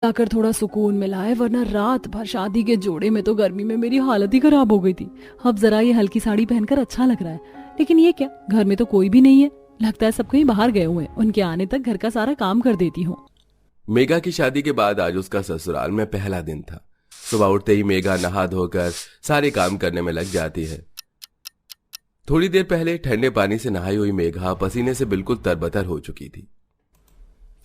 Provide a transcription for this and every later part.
जाकर थोड़ा सुकून मिला है, वरना रात भर शादी के जोड़े में तो गर्मी में मेरी हालत ही खराब हो गई थी। अब जरा ये हल्की साड़ी पहनकर अच्छा लग रहा है, लेकिन ये क्या, घर में तो कोई भी नहीं है। लगता है सब कहीं बाहर गए हुए हैं। उनके आने तक घर का सारा काम कर देती हूँ। मेघा की शादी के बाद आज उसका ससुराल में पहला दिन था। सुबह उठते ही मेघा नहा धोकर सारे काम करने में लग जाती है। थोड़ी देर पहले ठंडे पानी से नहाई हुई मेघा पसीने से बिल्कुल तरबतर हो चुकी थी।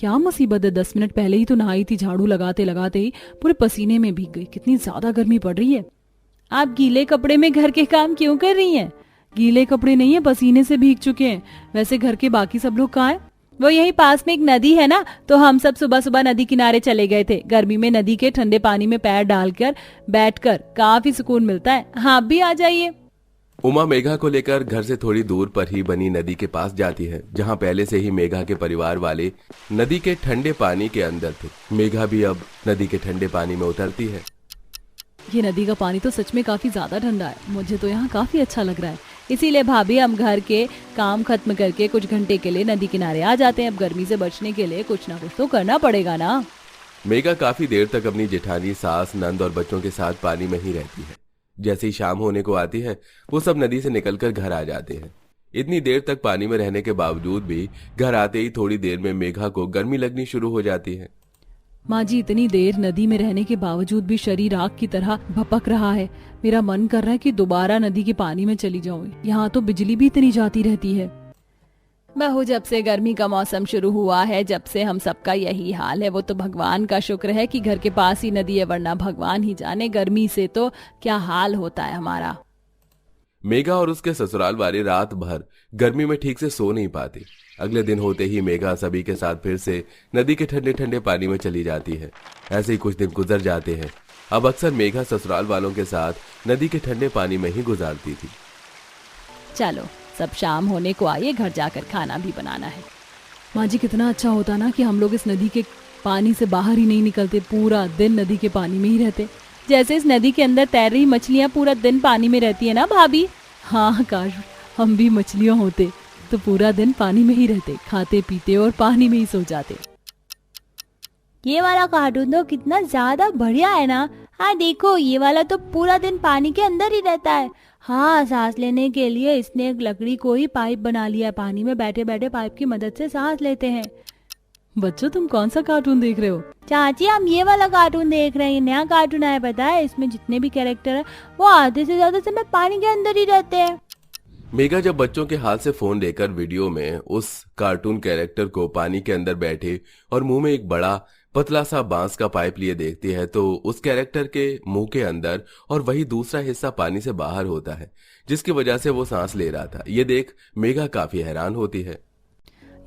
क्या मुसीबत है, 10 मिनट पहले ही तो नहाई थी, झाड़ू लगाते लगाते ही पूरे पसीने में भीग गई। कितनी ज्यादा गर्मी पड़ रही है। आप गीले कपड़े में घर के काम क्यों कर रही हैं? गीले कपड़े नहीं है, पसीने से भीग चुके हैं। वैसे घर के बाकी सब लोग कहाँ हैं? वो यहीं पास में एक नदी है ना, तो हम सब सुबह सुबह नदी किनारे चले गए थे। गर्मी में नदी के ठंडे पानी में पैर डालकर बैठकर काफी सुकून मिलता है। हाँ, आप भी आ जाइए। उमा मेघा को लेकर घर से थोड़ी दूर पर ही बनी नदी के पास जाती है, जहां पहले से ही मेघा के परिवार वाले नदी के ठंडे पानी के अंदर थे। मेघा भी अब नदी के ठंडे पानी में उतरती है। ये नदी का पानी तो सच में काफी ज्यादा ठंडा है। मुझे तो यहाँ काफी अच्छा लग रहा है। इसीलिए भाभी हम घर के काम खत्म करके कुछ घंटे के लिए नदी किनारे आ जाते हैं। अब गर्मी से बचने के लिए कुछ ना कुछ तो करना पड़ेगा ना। मेघा काफी देर तक अपनी जेठानी, सास, नंद और बच्चों के साथ पानी में ही रहती है। जैसे ही शाम होने को आती है, वो सब नदी से निकलकर घर आ जाते हैं। इतनी देर तक पानी में रहने के बावजूद भी घर आते ही थोड़ी देर में मेघा को गर्मी लगनी शुरू हो जाती है। माँ जी, इतनी देर नदी में रहने के बावजूद भी शरीर आग की तरह भपक रहा है। मेरा मन कर रहा है कि दोबारा नदी के पानी में चली जाऊं। यहाँ तो बिजली भी इतनी जाती रहती है। बहू, जब से गर्मी का मौसम शुरू हुआ है, जब से हम सबका यही हाल है। वो तो भगवान का शुक्र है कि घर के पास ही नदी है, वरना भगवान ही जाने गर्मी से तो क्या हाल होता है हमारा। मेघा और उसके ससुराल वाले रात भर गर्मी में ठीक से सो नहीं पाते। अगले दिन होते ही मेघा सभी के साथ फिर से नदी के ठंडे ठंडे पानी में चली जाती है। ऐसे ही कुछ दिन गुजर जाते हैं। अब अक्सर मेघा ससुराल वालों के साथ नदी के ठंडे पानी में ही गुजारती थी। चलो, सब शाम होने को आइए, घर जाकर खाना भी बनाना है। माँ जी, कितना अच्छा होता ना कि हम लोग इस नदी के पानी से बाहर ही नहीं निकलते, पूरा दिन नदी के पानी में ही रहते। जैसे इस नदी के अंदर तैर रही मछलियाँ पूरा दिन पानी में रहती है ना भाभी। हाँ, काश हम भी मछलियाँ होते तो पूरा दिन पानी में ही रहते, खाते पीते और पानी में ही सो जाते। ये वाला कार्टून तो कितना ज्यादा बढ़िया है ना। हाँ देखो, ये वाला तो पूरा दिन पानी के अंदर ही रहता है। हाँ, सांस लेने के लिए इसने एक लकड़ी को ही पाइप बना लिया है। पानी में बैठे बैठे पाइप की मदद से सांस लेते हैं। बच्चों, तुम कौन सा कार्टून देख रहे हो? चाची, हम ये वाला कार्टून देख रहे हैं। नया कार्टून आया, पता है? इसमें जितने भी कैरेक्टर है वो आधे से ज्यादा समय पानी के अंदर ही रहते हैं। मेघा जब बच्चों के हाथ से फोन लेकर वीडियो में उस कार्टून कैरेक्टर को पानी के अंदर बैठे और मुंह में एक बड़ा पतला सा बांस का पाइप लिए देखती है, तो उस कैरेक्टर के मुंह के अंदर और वही दूसरा हिस्सा पानी से बाहर होता है, जिसकी वजह से वो सांस ले रहा था। ये देख मेघा काफी हैरान होती है।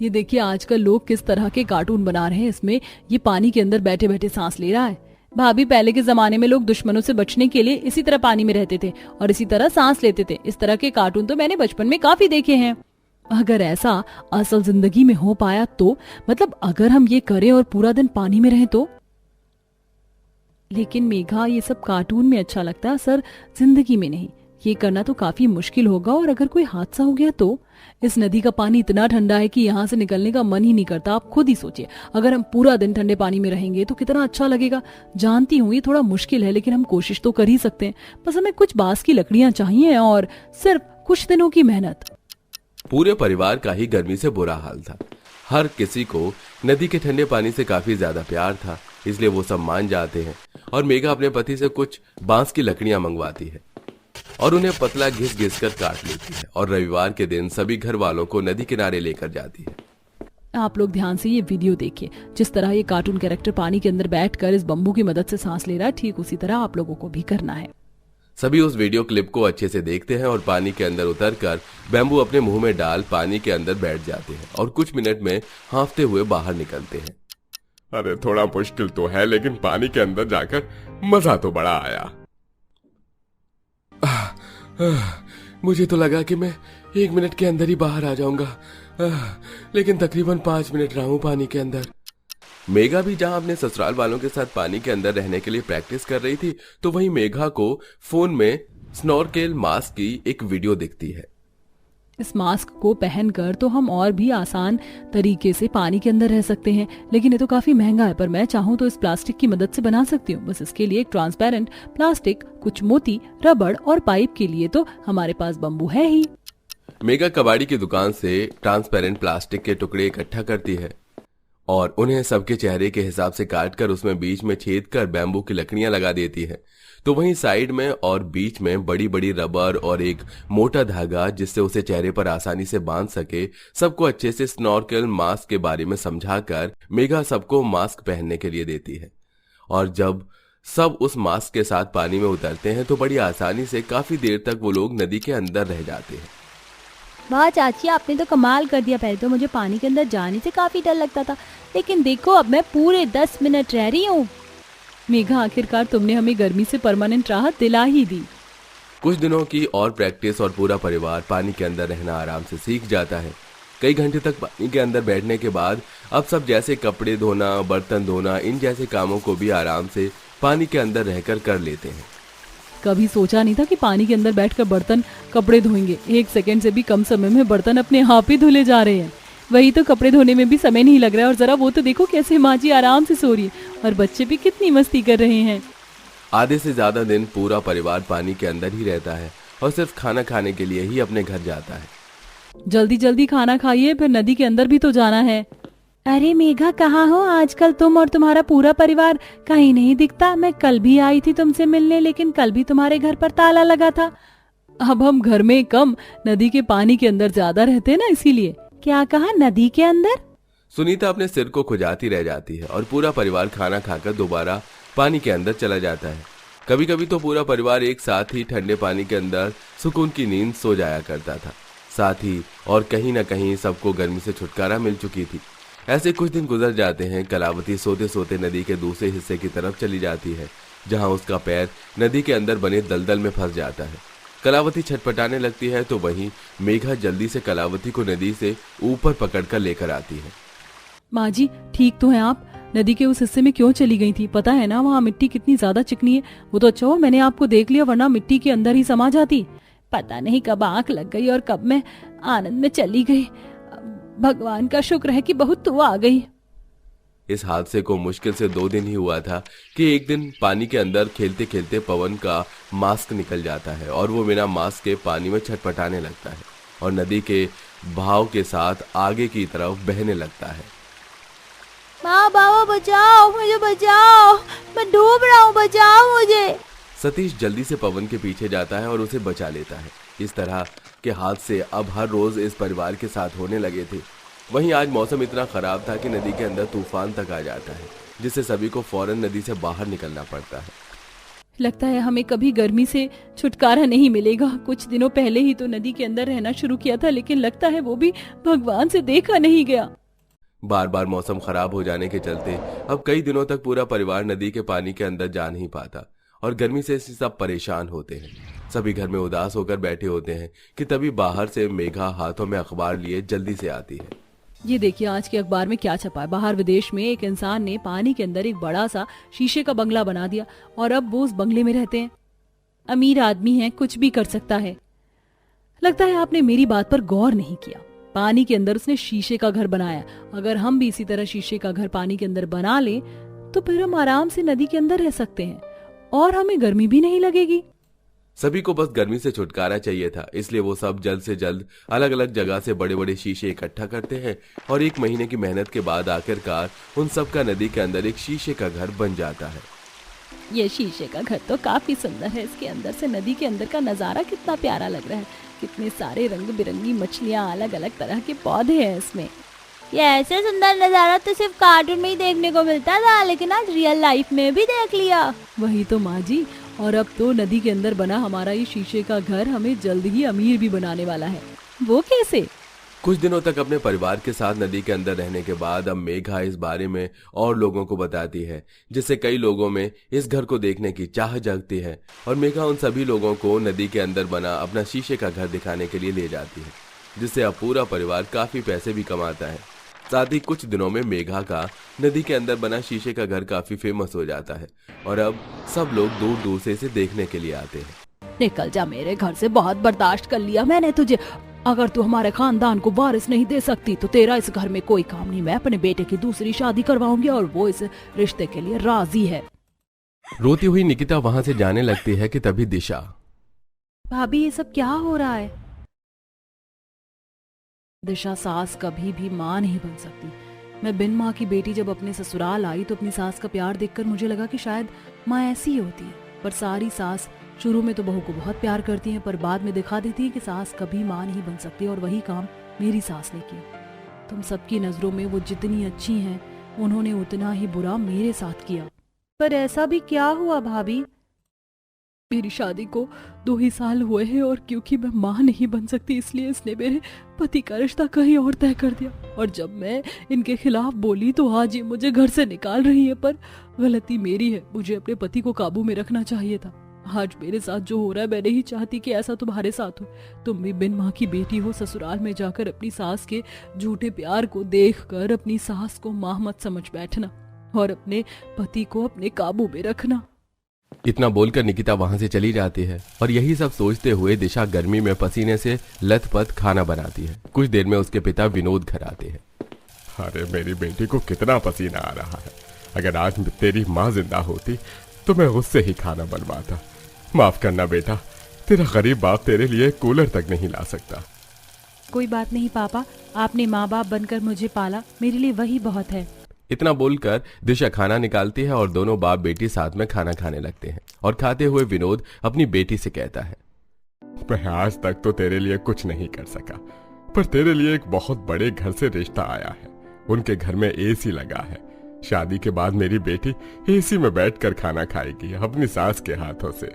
ये देखिए, आजकल लोग किस तरह के कार्टून बना रहे हैं। इसमें ये पानी के अंदर बैठे बैठे सांस ले रहा है। भाभी, पहले के जमाने में लोग दुश्मनों से बचने के लिए इसी तरह पानी में रहते थे और इसी तरह सांस लेते थे। इस तरह के कार्टून तो मैंने बचपन में काफी देखे हैं। अगर ऐसा असल जिंदगी में हो पाया तो, मतलब अगर हम ये करें और पूरा दिन पानी में रहें तो। लेकिन मेघा, ये सब कार्टून में अच्छा लगता है, सर जिंदगी में नहीं। ये करना तो काफी मुश्किल होगा, और अगर कोई हादसा हो गया तो। इस नदी का पानी इतना ठंडा है कि यहाँ से निकलने का मन ही नहीं करता। आप खुद ही सोचिए, अगर हम पूरा दिन ठंडे पानी में रहेंगे तो कितना अच्छा लगेगा। जानती हूँ ये थोड़ा मुश्किल है, लेकिन हम कोशिश तो कर ही सकते हैं। बस हमें कुछ बांस की लकड़ियां चाहिए और सिर्फ कुछ दिनों की मेहनत। पूरे परिवार का ही गर्मी से बुरा हाल था। हर किसी को नदी के ठंडे पानी से काफी ज्यादा प्यार था, इसलिए वो सब मान जाते हैं और मेघा अपने पति से कुछ बांस की लकड़ियां मंगवाती है और उन्हें पतला घिस घिस कर काट लेती है और रविवार के दिन सभी घर वालों को नदी किनारे लेकर जाती है। आप लोग ध्यान से ये वीडियो देखिए। जिस तरह ये कार्टून कैरेक्टर पानी के अंदर बैठकर इस बम्बू की मदद से सांस ले रहा है, ठीक उसी तरह आप लोगों को भी करना है। सभी उस वीडियो क्लिप को अच्छे से देखते हैं और पानी के अंदर उतरकर बैम्बू अपने मुंह में डाल पानी के अंदर बैठ जाते हैं और कुछ मिनट में हांफते हुए बाहर निकलते हैं। अरे थोड़ा मुश्किल तो है, लेकिन पानी के अंदर जाकर मजा तो बड़ा आया। मुझे तो लगा कि मैं 1 मिनट के अंदर ही बाहर आ जाऊंगा, लेकिन तकरीबन 5 मिनट रहा हूं पानी के अंदर। मेघा भी जहां अपने ससुराल वालों के साथ पानी के अंदर रहने के लिए प्रैक्टिस कर रही थी, तो वहीं मेघा को फोन में स्नॉर्केल मास्क की एक वीडियो दिखती है। इस मास्क को पहनकर तो हम और भी आसान तरीके से पानी के अंदर रह सकते हैं, लेकिन ये तो काफी महंगा है। पर मैं चाहूँ तो इस प्लास्टिक की मदद से बना सकती हूँ। बस इसके लिए एक ट्रांसपेरेंट प्लास्टिक, कुछ मोती, रबड़ और पाइप के लिए तो हमारे पास बम्बू है ही। मेघा कबाड़ी की दुकान से ट्रांसपेरेंट प्लास्टिक के टुकड़े इकट्ठा करती है और उन्हें सबके चेहरे के हिसाब से काटकर उसमें बीच में छेद कर बैम्बू की लकड़ियां लगा देती है। तो वहीं साइड में और बीच में बड़ी बड़ी रबर और एक मोटा धागा, जिससे उसे चेहरे पर आसानी से बांध सके। सबको अच्छे से स्नॉर्केल मास्क के बारे में समझाकर मेघा सबको मास्क पहनने के लिए देती है। और जब सब उस मास्क के साथ पानी में उतरते हैं तो बड़ी आसानी से काफी देर तक वो लोग नदी के अंदर रह जाते हैं। वाह चाची, आपने तो कमाल कर दिया। पहले तो मुझे पानी के अंदर जाने से काफी डर लगता था, लेकिन देखो अब मैं पूरे 10 मिनट रह रही हूँ। मेघा, आखिरकार तुमने हमें गर्मी से परमानेंट राहत दिला ही दी। कुछ दिनों की और प्रैक्टिस और पूरा परिवार पानी के अंदर रहना आराम से सीख जाता है। कई घंटे तक पानी के अंदर बैठने के बाद अब सब जैसे कपड़े धोना, बर्तन धोना, इन जैसे कामों को भी आराम से पानी के अंदर रहकर कर लेते हैं। कभी सोचा नहीं था कि पानी के अंदर बैठकर बर्तन कपड़े धोएंगे। 1 सेकंड से भी कम समय में बर्तन अपने आप ही धुले जा रहे हैं। वही तो, कपड़े धोने में भी समय नहीं लग रहा है। और जरा वो तो देखो कैसे माँ जी आराम से सो रही है और बच्चे भी कितनी मस्ती कर रहे हैं। आधे से ज्यादा दिन पूरा परिवार पानी के अंदर ही रहता है और सिर्फ खाना खाने के लिए ही अपने घर जाता है। जल्दी जल्दी खाना खाइए, फिर नदी के अंदर भी तो जाना है। अरे मेघा, कहाँ हो आजकल तुम और तुम्हारा पूरा परिवार? कहीं नहीं दिखता। मैं कल भी आई थी तुमसे मिलने, लेकिन कल भी तुम्हारे घर पर ताला लगा था। अब हम घर में कम, नदी के पानी के अंदर ज्यादा रहते हैं ना, इसीलिए। क्या कहा, नदी के अंदर? सुनीता अपने सिर को खुजाती रह जाती है और पूरा परिवार खाना खाकर दोबारा पानी के अंदर चला जाता है। कभी कभी तो पूरा परिवार एक साथ ही ठंडे पानी के अंदर सुकून की नींद सो जाया करता था। साथ ही और कहीं न कहीं सबको गर्मी से छुटकारा मिल चुकी थी। ऐसे कुछ दिन गुजर जाते हैं। कलावती सोते सोते नदी के दूसरे हिस्से की तरफ चली जाती है, जहां उसका पैर नदी के अंदर बने दलदल में फंस जाता है। कलावती छटपटाने लगती है तो वहीं मेघा जल्दी से कलावती को नदी से ऊपर पकड़कर लेकर आती है। माँ जी, ठीक तो है आप? नदी के उस हिस्से में क्यों चली गई थी? पता है ना वहाँ मिट्टी कितनी ज्यादा चिकनी है। वो तो अच्छा हो मैंने आपको देख लिया, वरना मिट्टी के अंदर ही समा जाती। पता नहीं कब आंख लग गई और कब मैं आनंद में चली गई। भगवान का शुक्र है कि बहुत तू आ गई। इस हादसे को मुश्किल से 2 दिन ही हुआ था कि एक दिन पानी के अंदर खेलते खेलते पवन का मास्क निकल जाता है और वो बिना मास्क के पानी में छटपटाने लगता है और नदी के बहाव के साथ आगे की तरफ बहने लगता है। माँ बाबा बचाओ, मुझे बचाओ, मैं डूब रहा हूँ, बचाओ मुझे। सतीश जल्दी से पवन के पीछे जाता है और उसे बचा लेता है। इस तरह के हादसे अब हर रोज इस परिवार के साथ होने लगे थे। वहीं आज मौसम इतना खराब था कि नदी के अंदर तूफान तक आ जाता है, जिससे सभी को फौरन नदी से बाहर निकलना पड़ता है। लगता है हमें कभी गर्मी से छुटकारा नहीं मिलेगा। कुछ दिनों पहले ही तो नदी के अंदर रहना शुरू किया था, लेकिन लगता है वो भी भगवान से देखा नहीं गया। बार बार मौसम खराब हो जाने के चलते अब कई दिनों तक पूरा परिवार नदी के पानी के अंदर जा नहीं पाता और गर्मी से सब परेशान होते हैं। सभी घर में उदास होकर बैठे होते हैं कि तभी बाहर से मेघा हाथों में अखबार लिए जल्दी से आती है। ये देखिए आज के अखबार में क्या छपा है। बाहर विदेश में एक इंसान ने पानी के अंदर एक बड़ा सा शीशे का बंगला बना दिया और अब वो उस बंगले में रहते हैं। अमीर आदमी है, कुछ भी कर सकता है। लगता है आपने मेरी बात पर गौर नहीं किया। पानी के अंदर उसने शीशे का घर बनाया। अगर हम भी इसी तरह शीशे का घर पानी के अंदर बना लें तो फिर हम आराम से नदी के अंदर रह सकते हैं और हमें गर्मी भी नहीं लगेगी। सभी को बस गर्मी से छुटकारा चाहिए था, इसलिए वो सब जल्द से जल्द अलग अलग जगह से बड़े बड़े शीशे इकट्ठा करते हैं और 1 महीने की मेहनत के बाद आखिरकार उन सब का नदी के अंदर एक शीशे का घर बन जाता है। ये शीशे का घर तो काफी सुंदर है। इसके अंदर से नदी के अंदर का नजारा कितना प्यारा लग रहा है। कितने सारे रंग बिरंगी मछलियाँ, अलग अलग तरह के पौधे हैं इसमें। ये ऐसे सुंदर नजारा तो सिर्फ कार्टून में ही देखने को मिलता था, लेकिन आज रियल लाइफ में भी देख लिया। वही तो माँ जी, और अब तो नदी के अंदर बना हमारा ये शीशे का घर हमें जल्द ही अमीर भी बनाने वाला है। वो कैसे? कुछ दिनों तक अपने परिवार के साथ नदी के अंदर रहने के बाद अब मेघा इस बारे में और लोगों को बताती है, जिससे कई लोगों में इस घर को देखने की चाह जगती है और मेघा उन सभी लोगों को नदी के अंदर बना अपना शीशे का घर दिखाने के लिए ले जाती है, जिससे अब पूरा परिवार काफी पैसे भी कमाता है। साथ ही कुछ दिनों में मेघा का नदी के अंदर बना शीशे का घर काफी फेमस हो जाता है और अब सब लोग दूर दूर से इसे देखने के लिए आते हैं। निकल जा मेरे घर से, बहुत बर्दाश्त कर लिया मैंने तुझे। अगर तू हमारे खानदान को वारिस नहीं दे सकती तो तेरा इस घर में कोई काम नहीं। मैं अपने बेटे की दूसरी शादी करवाऊंगी और वो इस रिश्ते के लिए राजी है। रोती हुई निकिता वहां से जाने लगती है कि तभी दिशा। भाभी ये सब क्या हो रहा है? दिशा सास कभी भी माँ नहीं बन सकती। मैं बिन माँ की बेटी जब अपने ससुराल आई तो अपनी सास का प्यार देखकर मुझे लगा कि शायद माँ ऐसी ही होती है, पर सारी सास शुरू में तो बहू को बहुत प्यार करती हैं, पर बाद में दिखा देती है कि सास कभी माँ नहीं बन सकती। और वही काम मेरी सास ने किया। तुम सबकी नजरों में वो जितनी अच्छी हैं, उन्होंने उतना ही बुरा मेरे साथ किया। पर ऐसा भी क्या हुआ भाभी? मेरी शादी को 2 ही साल हुए हैं और क्योंकि मैं माँ नहीं बन सकती इसलिए इसने मेरे पति का रिश्ता कहीं और तय कर दिया। और जब मैं इनके खिलाफ बोली तो आज ये मुझे घर से निकाल रही है, पर गलती मेरी है। मुझे अपने पति को काबू में रखना चाहिए था। आज मेरे साथ जो हो रहा है, मैं नहीं चाहती कि ऐसा तुम्हारे साथ हो। तुम भी बिन माँ की बेटी हो, ससुराल में जाकर अपनी सास के झूठे प्यार को देखकर अपनी सास को माँ मत समझ बैठना और अपने पति को अपने काबू में रखना। इतना बोलकर निकिता वहां से चली जाती है और यही सब सोचते हुए दिशा गर्मी में पसीने से लथपथ खाना बनाती है। कुछ देर में उसके पिता विनोद घर आते हैं। अरे मेरी बेटी को कितना पसीना आ रहा है। अगर आज तेरी माँ जिंदा होती तो मैं उससे ही खाना बनवाता। माफ करना बेटा, तेरा गरीब बाप तेरे लिए कूलर तक नहीं ला सकता। कोई बात नहीं पापा, आपने माँ बाप बनकर मुझे पाला, मेरे लिए वही बहुत है। इतना बोलकर दिशा खाना निकालती है और दोनों बाप बेटी साथ में खाना खाने लगते हैं। और खाते हुए विनोद अपनी बेटी से कहता है, मैं आज तक तो तेरे लिए कुछ नहीं कर सका, पर तेरे लिए एक बहुत बड़े घर से रिश्ता आया है। उनके घर में एसी लगा है। शादी के बाद मेरी बेटी एसी में बैठकर खाना खाएगी अपनी सास के हाथों से।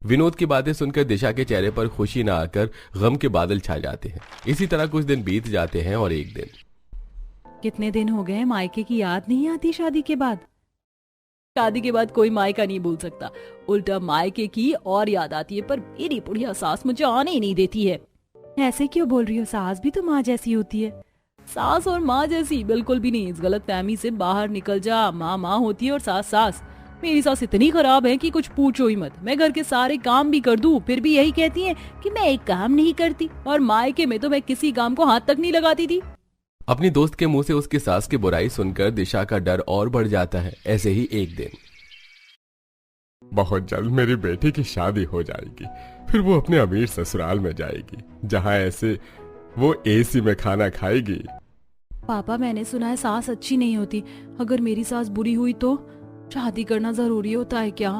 विनोद की बातें सुनकर दिशा के चेहरे पर खुशी न आकर गम के बादल छा जाते हैं। इसी तरह कुछ दिन बीत जाते हैं और एक दिन। कितने दिन हो गए, मायके की याद नहीं आती शादी के बाद? शादी के बाद कोई मायका नहीं भूल सकता, उल्टा मायके की और याद आती है। पर मेरी बुढ़िया सास मुझे आने ही नहीं देती है। ऐसे क्यों बोल रही हो? सास भी तो माँ जैसी होती है। सास और माँ जैसी बिल्कुल भी नहीं। इस गलत फहमी से बाहर निकल जा। माँ माँ होती है और सास सास। मेरी सास इतनी खराब है कि कुछ पूछो ही मत। मैं घर के सारे काम भी कर दूं फिर भी यही कहती है कि मैं एक काम नहीं करती। और मायके में तो मैं किसी काम को हाथ तक नहीं लगाती थी। अपनी दोस्त के मुंह से उसकी सास की बुराई सुनकर दिशा का डर और बढ़ जाता है। ऐसे ही एक दिन। बहुत जल्द मेरी बेटी की शादी हो जाएगी, फिर वो अपने अमीर ससुराल में जाएगी जहां ऐसे वो एसी में खाना खाएगी। पापा मैंने सुना है सास अच्छी नहीं होती। अगर मेरी सास बुरी हुई तो शादी करना जरूरी होता है क्या?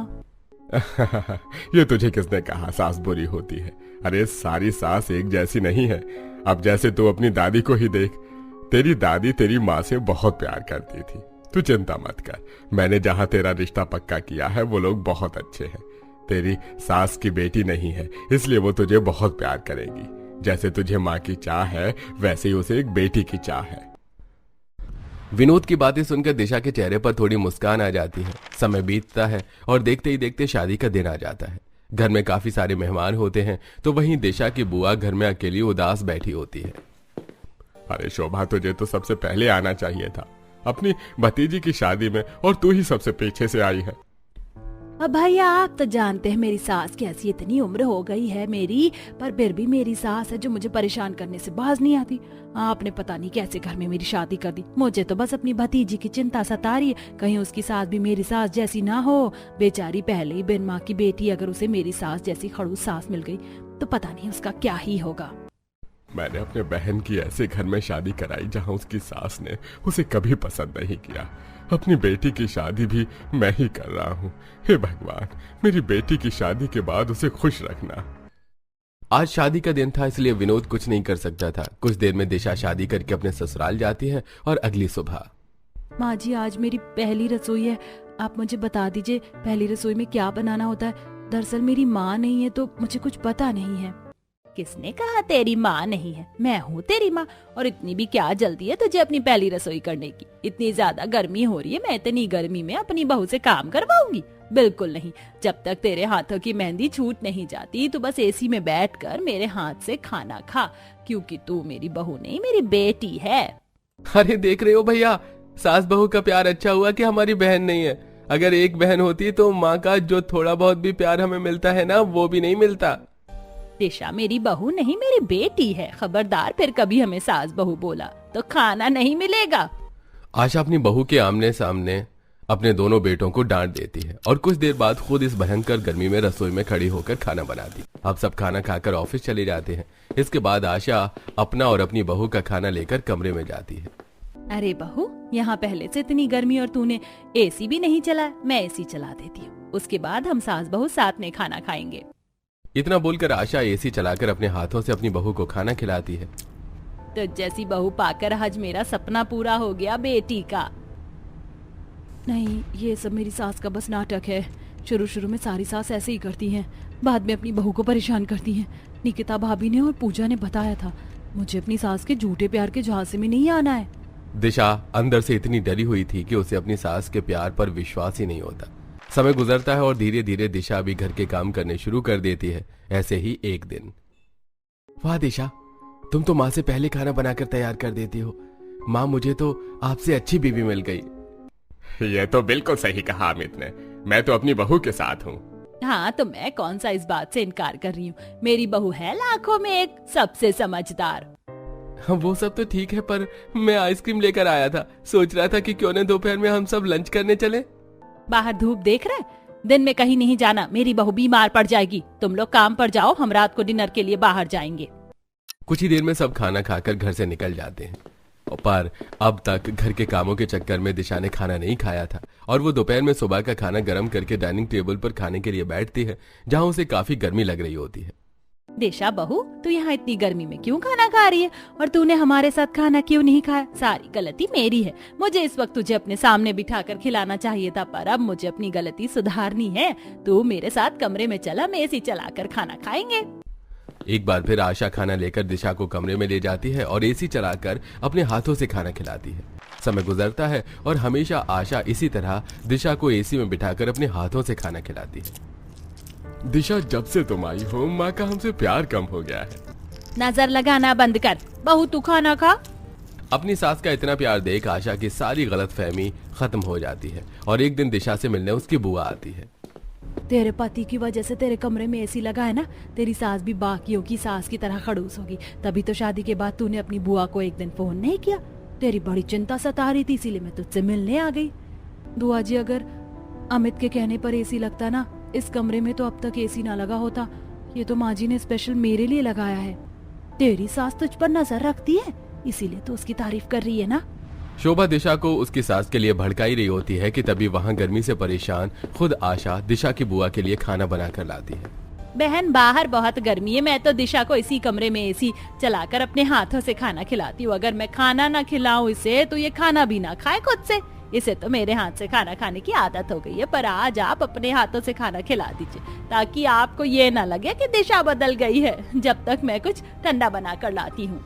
ये तुझे किसने कहा सास बुरी होती है? अरे सारी सास एक जैसी नहीं है। अब जैसे तू अपनी दादी को ही देख। तेरी दादी तेरी माँ से बहुत प्यार करती थी। तू चिंता मत कर, मैंने जहां तेरा रिश्ता पक्का किया है वो लोग बहुत अच्छे हैं। तेरी सास की बेटी नहीं है, इसलिए वो तुझे बहुत प्यार करेगी। जैसे तुझे माँ की चाह है वैसे ही उसे एक बेटी की चाह है। विनोद की बातें सुनकर दिशा के चेहरे पर थोड़ी मुस्कान आ जाती है। समय बीतता है और देखते ही देखते शादी का दिन आ जाता है। घर में काफी सारे मेहमान होते हैं तो वहीं दिशा की बुआ घर में अकेली उदास बैठी होती है। अरे शोभा, तुझे तो सबसे पहले आना चाहिए था अपनी भतीजी की शादी में, और तू ही सबसे पीछे से आई है। अब भैया आप तो जानते हैं मेरी सास कैसी। इतनी उम्र हो गई है मेरी, पर फिर भी मेरी सास है जो मुझे परेशान करने से बाज नहीं आती। आपने पता नहीं कैसे घर में मेरी शादी कर दी। मुझे तो बस अपनी भतीजी की चिंता सता रही है, कहीं उसकी सास भी मेरी सास जैसी ना हो। बेचारी पहले ही बिन माँ की बेटी, अगर उसे मेरी सास जैसी खड़ूस सास मिल गई तो पता नहीं उसका क्या ही होगा। मैंने अपने बहन की ऐसे घर में शादी कराई जहां उसकी सास ने उसे कभी पसंद नहीं किया। अपनी बेटी की शादी भी मैं ही कर रहा हूँ। हे भगवान, मेरी बेटी की शादी के बाद उसे खुश रखना। आज शादी का दिन था, इसलिए विनोद कुछ नहीं कर सकता था। कुछ देर में दिशा शादी करके अपने ससुराल जाती है और अगली सुबह। माँ जी आज मेरी पहली रसोई है, आप मुझे बता दीजिए पहली रसोई में क्या बनाना होता है। दरअसल मेरी माँ नहीं है तो मुझे कुछ पता नहीं है। किसने कहा तेरी माँ नहीं है? मैं हूँ तेरी माँ। और इतनी भी क्या जल्दी है तुझे अपनी पहली रसोई करने की? इतनी ज्यादा गर्मी हो रही है, मैं इतनी गर्मी में अपनी बहू से काम करवाऊंगी? बिल्कुल नहीं। जब तक तेरे हाथों की मेहंदी छूट नहीं जाती तो बस एसी में बैठकर मेरे हाथ से खाना खा, क्योंकि तू मेरी बहू नहीं मेरी बेटी है। अरे देख रहे हो भैया, सास बहू का प्यार अच्छा हुआ कि हमारी बहन नहीं है। अगर एक बहन होती तो माँ का जो थोड़ा बहुत भी प्यार हमें मिलता है ना, वो भी नहीं मिलता। दिशा मेरी बहू नहीं, मेरी बेटी है। खबरदार फिर कभी हमें सास बहू बोला तो खाना नहीं मिलेगा। आशा अपनी बहू के आमने सामने अपने दोनों बेटों को डांट देती है और कुछ देर बाद खुद इस भयंकर गर्मी में रसोई में खड़ी होकर खाना बनाती। अब सब खाना खाकर ऑफिस चले जाते हैं। इसके बाद आशा अपना और अपनी बहू का खाना लेकर कमरे में जाती है। अरे बहू, यहाँ पहले से इतनी गर्मी और तूने एसी भी नहीं चला, मैं एसी चला देती हूँ, उसके बाद हम सास बहू साथ में खाना खाएंगे। इतना बोलकर आशा एसी चलाकर अपने हाथों से अपनी बहू को खाना खिलाती है। तो जैसी बहू पाकर आज मेरा सपना पूरा हो गया बेटी का। नहीं, ये सब मेरी सास का बस नाटक है। शुरू में सारी सास ऐसे ही करती हैं, बाद में अपनी बहू को परेशान करती हैं। निकिता भाभी ने और पूजा ने बताया था, मुझे अपनी सास के झूठे प्यार के झांसे में नहीं आना है। दिशा अंदर से इतनी डरी हुई थी कि उसे अपनी सास के प्यार पर विश्वास ही नहीं होता। समय गुजरता है और धीरे धीरे दिशा भी घर के काम करने शुरू कर देती है। ऐसे ही एक दिन, वाह दिशा, तुम तो माँ से पहले खाना बनाकर तैयार कर देती हो। माँ, मुझे तो आपसे अच्छी बीवी मिल गई। ये तो बिल्कुल सही कहा अमित ने, मैं तो अपनी बहू के साथ हूँ। हाँ, तो मैं कौन सा इस बात से इनकार कर रही हूँ। मेरी बहू है लाखों में एक, सबसे समझदार। वो सब तो ठीक है, पर मैं आइसक्रीम लेकर आया था। सोच रहा था कि क्यों न दोपहर में हम सब लंच करने चले। बाहर धूप देख रहे, दिन में कहीं नहीं जाना, मेरी बहू बीमार पड़ जाएगी। तुम लोग काम पर जाओ, हम रात को डिनर के लिए बाहर जाएंगे। कुछ ही देर में सब खाना खाकर घर से निकल जाते हैं, पर अब तक घर के कामों के चक्कर में दिशा ने खाना नहीं खाया था और वो दोपहर में सुबह का खाना गर्म करके डाइनिंग टेबल पर खाने के लिए बैठती है, जहाँ उसे काफी गर्मी लग रही होती है। दिशा बहू, तू यहाँ इतनी गर्मी में क्यों खाना खा रही है और तूने हमारे साथ खाना क्यों नहीं खाया? सारी गलती मेरी है। मुझे इस वक्त तुझे अपने सामने बिठाकर खिलाना चाहिए था, पर अब मुझे अपनी गलती सुधारनी है। तू मेरे साथ कमरे में चला, मैं एसी चलाकर खाना खाएंगे। एक बार फिर आशा खाना लेकर दिशा को कमरे में ले जाती है और एसी चलाकर अपने हाथों से खाना खिलाती है। समय गुजरता है और हमेशा आशा इसी तरह दिशा को एसी में बिठाकर अपने हाथों से खाना खिलाती है। दिशा, जब से तुम आई हो माँ का हमसे प्यार कम हो गया है। नजर लगाना बंद कर। बहू, तू खाना खा। अपनी सास का इतना प्यार देख आशा की सारी गलतफहमी खत्म हो जाती है और एक दिन दिशा से मिलने उसकी बुआ आती है। तेरे पति की वजह से तेरे कमरे में एसी लगा है ना, तेरी सास भी बाकियों की सास की तरह खड़ूस होगी। तभी तो शादी के बाद तूने अपनी बुआ को एक दिन फोन नहीं किया। तेरी बड़ी चिंता सता रही थी, इसीलिए मैं तुझसे मिलने आ गई। बुआ जी, अगर अमित के कहने पर एसी लगता ना इस कमरे में, तो अब तक एसी ना लगा होता। ये तो माँ जी ने स्पेशल मेरे लिए लगाया है। तेरी सास तुझ पर नजर रखती है, इसीलिए तो उसकी तारीफ कर रही है ना। शोभा दिशा को उसकी सास के लिए भड़काई रही होती है कि तभी वहाँ गर्मी से परेशान खुद आशा दिशा की बुआ के लिए खाना बनाकर लाती है। बहन, बाहर बहुत गर्मी है, मैं तो दिशा को इसी कमरे में एसी चलाकर अपने हाथों से खाना खिलाती हूँ। अगर मैं खाना ना खिलाऊं इसे, तो ये खाना भी ना खाए खुद से। इसे तो मेरे हाथ से खाना खाने की आदत हो गई है, पर आज आप अपने हाथों से खाना खिला दीजिए, ताकि आपको ये ना लगे कि दिशा बदल गई है, जब तक मैं कुछ ठंडा बना कर लाती हूँ।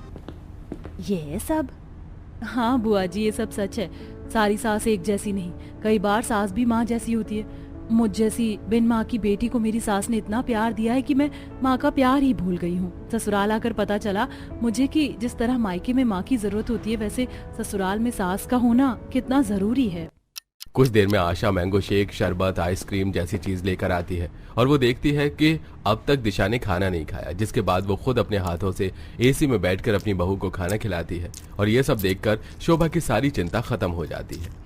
ये सब? हाँ बुआ जी, ये सब सच है। सारी सास एक जैसी नहीं, कई बार सास भी माँ जैसी होती है। मुझ जैसी बिन माँ की बेटी को मेरी सास ने इतना प्यार दिया है कि मैं माँ का प्यार ही भूल गई हूँ। ससुराल आकर पता चला मुझे कि जिस तरह मायके में माँ की जरूरत होती है, वैसे ससुराल में सास का होना कितना जरूरी है। कुछ देर में आशा मैंगो शेक, शरबत, आइसक्रीम जैसी चीज लेकर आती है और वो देखती है कि अब तक दिशा ने खाना नहीं खाया, जिसके बाद वो खुद अपने हाथों से एसी में बैठकर अपनी बहू को खाना खिलाती है और ये सब देखकर शोभा की सारी चिंता खत्म हो जाती है।